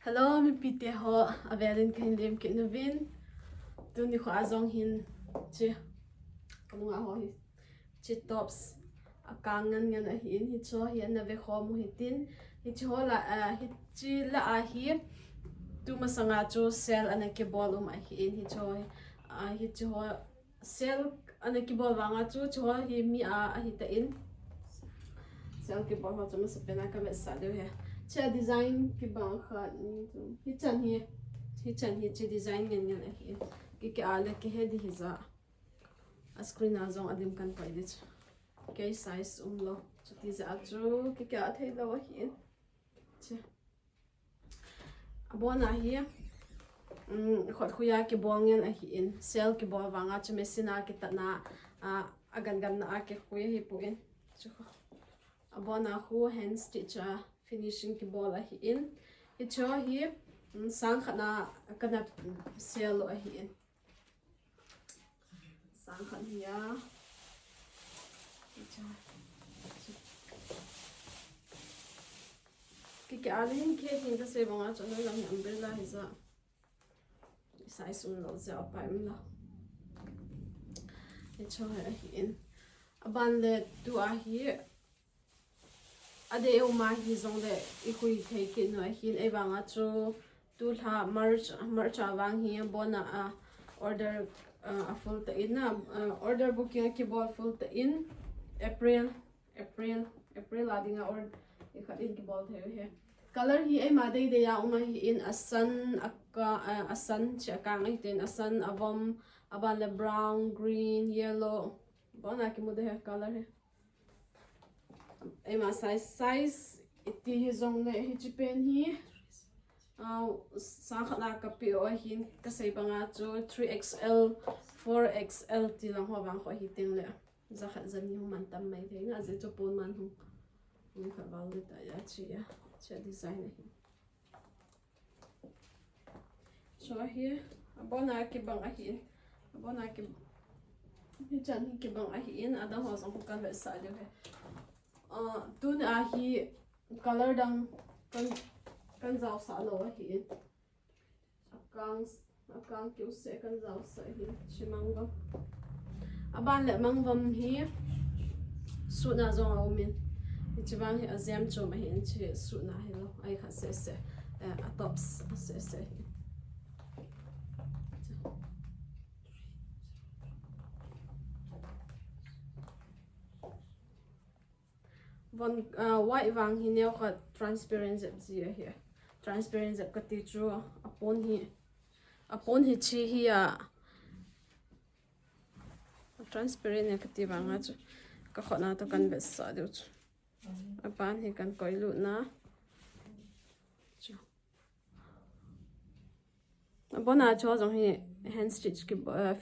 Hello, mi pite ho avelin kan lim ke novin. Tu ni kho azong hin chi kanunga ho hi chi tops akangan ngan a hin hi cho hi na ve kho mu hitin hi chi ho la hi chi la a hi tu masanga cho sel ana ke bol a hi cho hi chi ho sel ana ke bol wanga cho hi mi a hi ta in sel ke bol ho cho mas pena ka me sa de he cha design ki bang kha ni tu hi chan hi chi design ngen ngen a hi ki ale ke he di hi za a screen a zong adim kan pai de ke size lo chu ti za chu ki a thei lo hi cha abona hi khot khuya ki bol ngen a hi in sel ki bol wanga chu mesina ki ta na agan gan na ke khuya hi pu in chu abona khu hand stitch finishing ki bol a hi in hi cho hi sang khana kana sel a hi in sang khan hiya ki alin ke hin ka se banga cho no lang umbrella hi za size lo za pa im la hi cho a hi in aban le tu a hi ade o ma hi zong de I hui thei ki no hin e wanga chu tu tha march awang hi bona order a full ta in order booking ki bol full ta in April adinga or I khat in ki bol theu he color hi e ma dei de ya uma hi in asan cha ka ngai ten asan avom aban le brown green yellow bona ki mu de color he ema size iti hi zong le hi chi pen hi sang khana ka pi o hin ka sei banga chu 3XL 4XL ti lang ho bang kho hi ting le za khat zan ni man tam mai the nga ze chu pon man hu ni kha wal de ta ya cha design hi so hi abona ki bang a hi abona ki hi chan hi ki bang a hi in ada ho zong kan le sa de he tun a hi color dang kan zau sa lo a hi akang kyu se kan zau sa hi chimangam aban le mangvam hi su na zong a min chiwang hi azem cho ma hin chi su na hi lo ai kha se a tops se von white wang hi neo kha transparent zep zi here transparent zep ka ti chu upon hi chi hi transparent ne ka ti wanga chu ka khona to kan be sa de chu apan hi kan koilu na chu bona cho jong hi hand stitch ki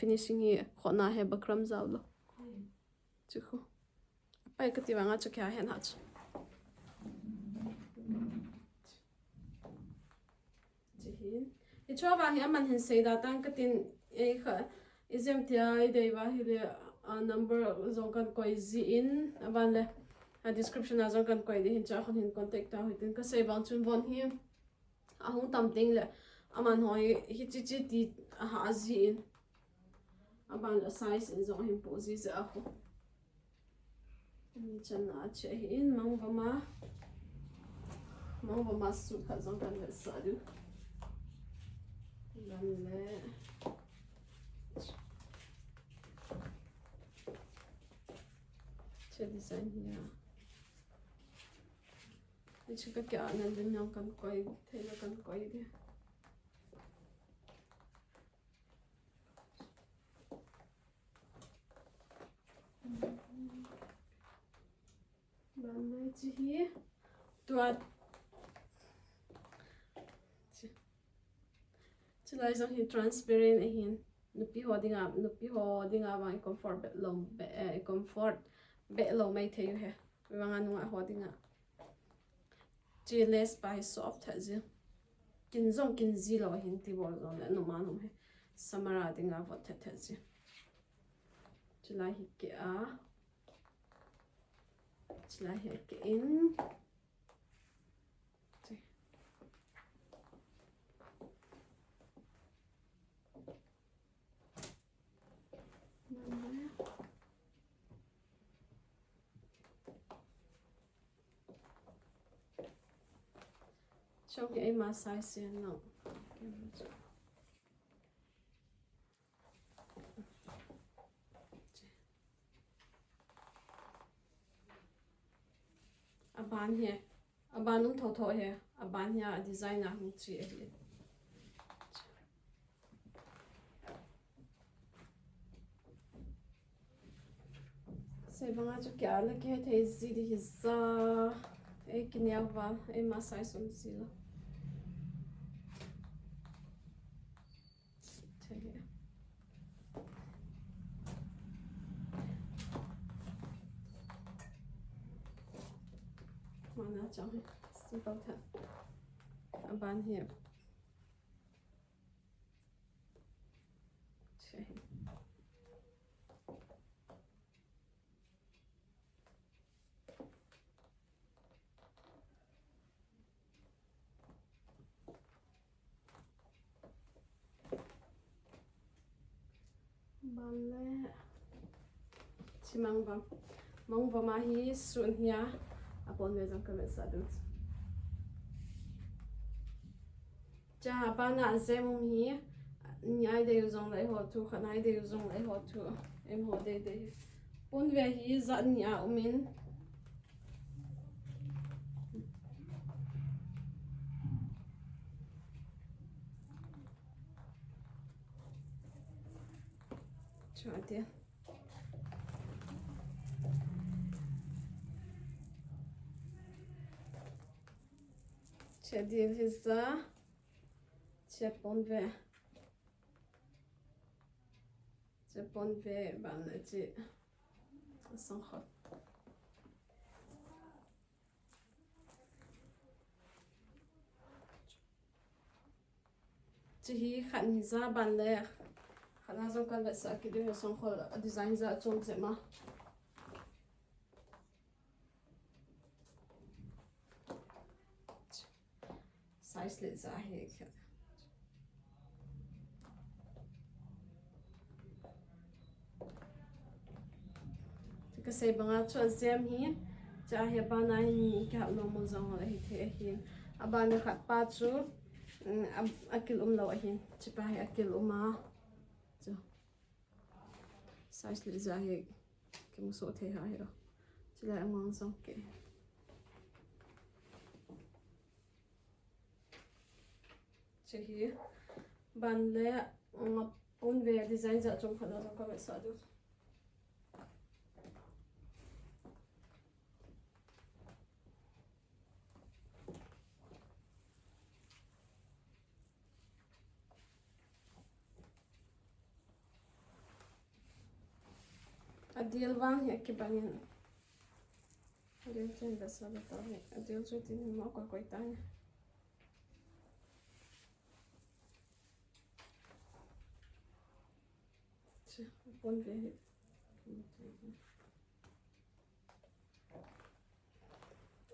finishing hi khona he bakram zaw lo chu kho pai ka ti wanga chu kya hen ha chu I cho wa hi man hin sei da tan ka tin e kha exam tia I dei wa hi le number zong kan koi zi in aban le description a zong kan koi de hin cha khon hin contact ta hitin ka sei bang chun von hi a hung tam ting le aman hoi hi chi ti ha zi in aban le size in zong hin po zi za a kho ni chan na che hi in mang ba ma su kha zong kan le sa du Ganle. Che design here. Ichi ka kya nan din yang kan koi thela kan koi de. Ganle chi hi. Tua Chilai zong hi transparent a hin nupi ho dinga bang comfort be lo mai theyu he wanga nu ho dinga chi less by soft ha zi kin zi lo hin ti bol lo le no ma no he samara dinga vot the zi chilai hi ke in trong cái mà size xem nào aban he aban thô thô he aban ya design à hung chi he sai banga chu kya la ke the zi di za e kinya va e ma sai som si la mana chang he simple tha aban he Bale si mang va ma hi sun hia apon me jang ka me sa du cha ba na zem hi nhai de zong lai ho tu khanai de zong lai ho tu em ho de pon ve hi za nya umin Chate. Chadil hisa. Chapon ve. Chapon ve ban chi. Sang khot. Chi hi khan hisa ban le. Khana zong kan ve sa ki de sang khol design za chong se ma. Size le za he kha. Ka sei banga chon sem hi cha he ba na ni ka lo mo zong la hi the hi aba na khat pa chu akil lo hin chi pa he akil ma chu size le za he ke mo so the ha he chi la ngong song ke chi hi ban le pon ve design za chong khana ka ba sa du Adil wang he ke bangin adil chen da sa da ta adil chu tin mo ko koi ta pon ve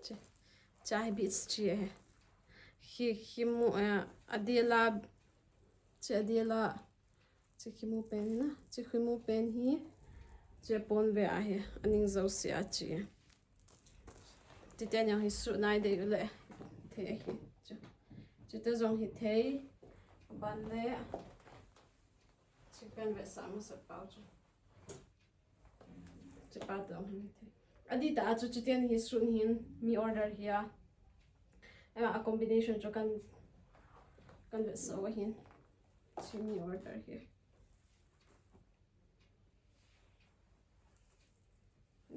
che chai bits chi he mu adila che adila che ki mu pen na che ki mu pen hi che pon ve a he aning zo si a chi ti ten yang hi su nai de le the hi che te zong hi thei ban le che pen ve sa ma sa pau chu che pa dong hi the adi ta chu chi ten hi su hin mi order here a combination cho kan ve so hin chi mi order here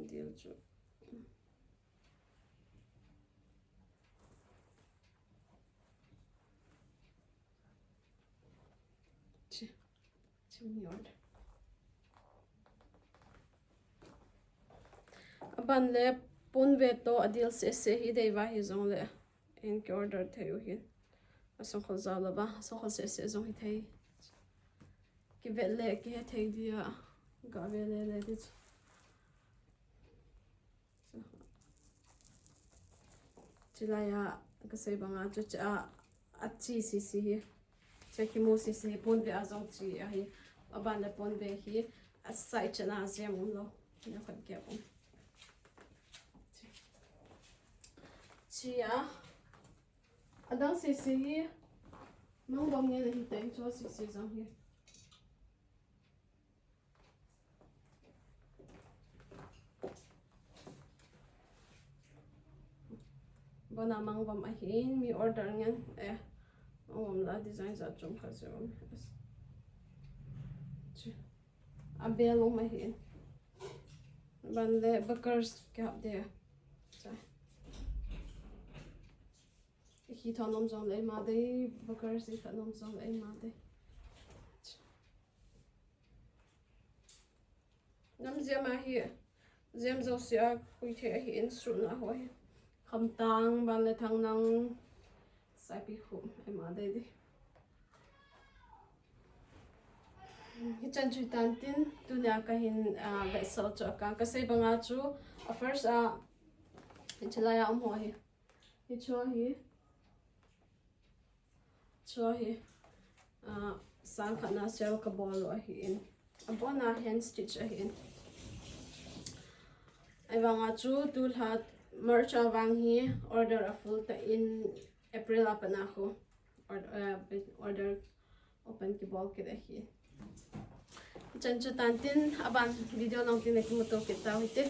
deal chu chi mi order ban le pon ve to adil se hi dei wa hi zong le in ke order theu hin asong khol za la ba so khol se zong hi thei ki ve le ki he thei dia ga ve le dit chilaya ka sei banga chu cha a chi si hi che ki mo si pon ve azong chi a hi aban le pon ve hi a sai chana zem lo na khat ke pon chi a adang sisi hi mang bom nge hi teng cho sisi zong hi bona mang bom a hin mi order ngen mang bom la design za chum kha zom a belo ma hin ban le bakers kap de hi thonom zong le ma de bakers hi thonom zong le ma de nam zia ma hi zem zo sia hui the hi in su na hoi kham tang ban le thang nang sai pi khum e ma de di hi chan chu tan tin tu na ka hin ve so cho ka sei banga chu first chalaya ho hi hi cho hi sang khana sel ka bol a hi in abona hand stitch a hi in ai wanga chu tul hat merch awang hi order a full ta in April apana ko order open ki bol ki hi chan chu tan tin aban video nong tin ek mo to kita hite